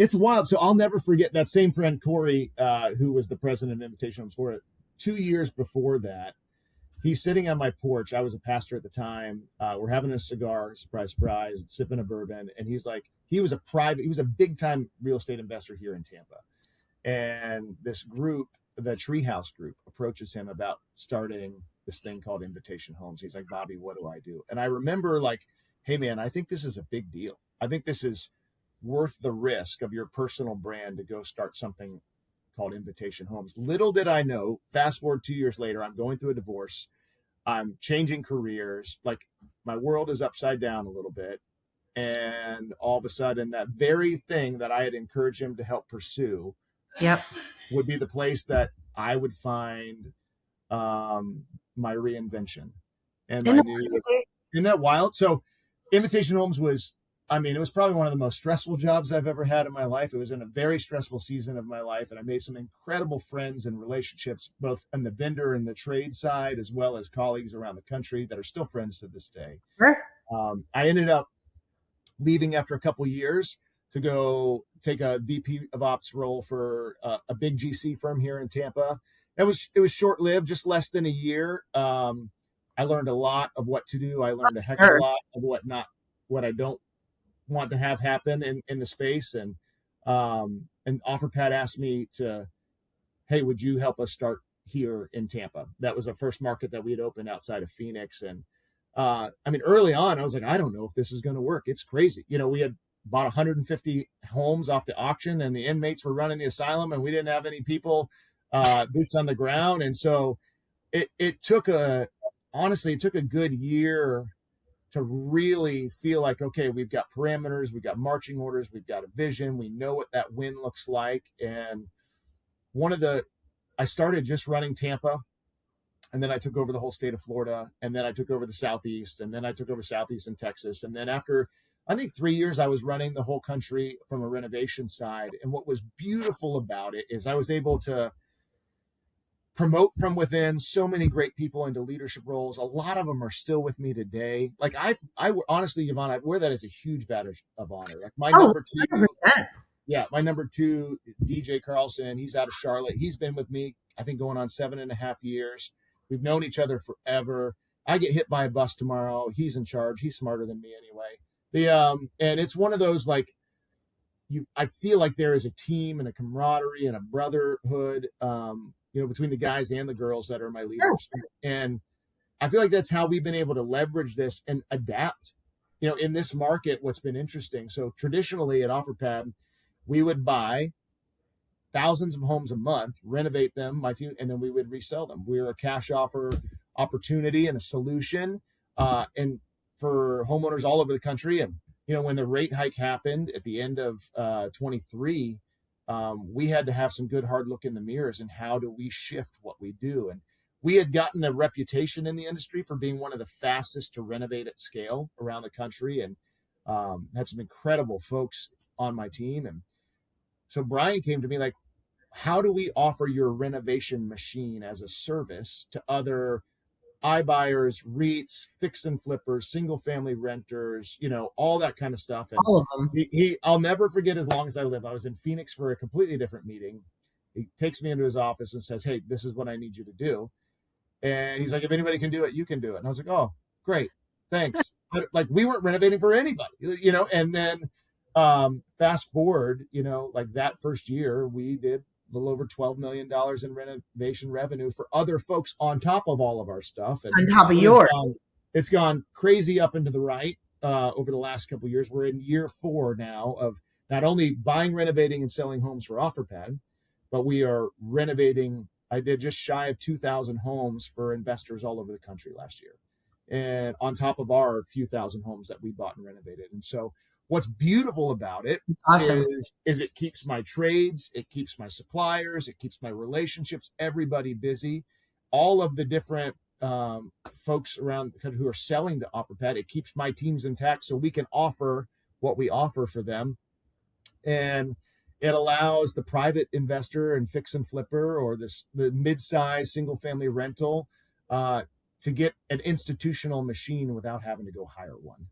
It's wild. So I'll never forget that same friend, Corey, who was the president of Invitation Homes for it. 2 years before that, he's sitting on my porch. I was a pastor at the time. We're having a cigar, surprise, surprise, sipping a bourbon. And he's like, he was a big time real estate investor here in Tampa. And this group, the Treehouse group, approaches him about starting this thing called Invitation Homes. He's like, Bobby, what do I do? And I remember like, hey man, I think this is a big deal. I think this is worth the risk of your personal brand to go start something called Invitation Homes. Little did I know, fast forward 2 years later, I'm going through a divorce. I'm changing careers. Like my world is upside down a little bit. And all of a sudden that very thing that I had encouraged him to help pursue would be the place that I would find my reinvention. And isn't that wild? So Invitation Homes was, I mean, it was probably one of the most stressful jobs I've ever had in my life. It was in a very stressful season of my life. And I made some incredible friends and relationships, both on the vendor and the trade side, as well as colleagues around the country that are still friends to this day. Sure. I ended up leaving after a couple of years to go take a VP of Ops role for a big GC firm here in Tampa. It was short-lived, just less than a year. I learned a lot of what to do. I learned a heck of a lot of what I don't want to have happen in the space. And Offerpad asked me to, hey, would you help us start here in Tampa? That was the first market that we had opened outside of Phoenix. And I mean, early on, I was like, I don't know if this is going to work. It's crazy. You know, we had bought 150 homes off the auction and the inmates were running the asylum and we didn't have any people, boots on the ground. And so it took honestly, it took a good year to really feel like, okay, we've got parameters, we've got marching orders, we've got a vision, we know what that win looks like. And I started just running Tampa, and then I took over the whole state of Florida, and then I took over the Southeast, and then I took over Southeast and Texas. And then after, I think 3 years, I was running the whole country from a renovation side. And what was beautiful about it is I was able to promote from within so many great people into leadership roles. A lot of them are still with me today. Like I honestly, Yvonne, I wear that as a huge badge of honor. Like my number two, 100%. Yeah, my number two, DJ Carlson, he's out of Charlotte. He's been with me, I think, going on 7.5 years. We've known each other forever. I get hit by a bus tomorrow. He's in charge. He's smarter than me anyway. And it's one of those, like, I feel like there is a team and a camaraderie and a brotherhood, between the guys and the girls that are my leaders. And I feel like that's how we've been able to leverage this and adapt, in this market. What's been interesting. So traditionally at Offerpad, we would buy thousands of homes a month, renovate them, my team, and then we would resell them. We were a cash offer opportunity and a solution, and for homeowners all over the country. And, when the rate hike happened at the end of 23, we had to have some good hard look in the mirrors and how do we shift what we do. And we had gotten a reputation in the industry for being one of the fastest to renovate at scale around the country, and had some incredible folks on my team. And so Brian came to me like, how do we offer your renovation machine as a service to other iBuyers, REITs, fix and flippers, single family renters, all that kind of stuff. And all of them. I'll never forget as long as I live. I was in Phoenix for a completely different meeting. He takes me into his office and says, hey, this is what I need you to do. And he's like, if anybody can do it, you can do it. And I was like, oh, great. Thanks. But like, we weren't renovating for anybody, and then fast forward, like that first year, we did a little over $12 million in renovation revenue for other folks on top of all of our stuff. And on top of yours. It's gone crazy up and to the right over the last couple of years. We're in year 4 now of not only buying, renovating, and selling homes for Offerpad, but we are renovating. I did just shy of 2,000 homes for investors all over the country last year. And on top of our few thousand homes that we bought and renovated. And so what's beautiful about it is it keeps my trades, it keeps my suppliers, it keeps my relationships, everybody busy. All of the different folks around the country who are selling to Offerpad, it keeps my teams intact so we can offer what we offer for them. And it allows the private investor and fix and flipper or the mid-size single family rental to get an institutional machine without having to go hire one.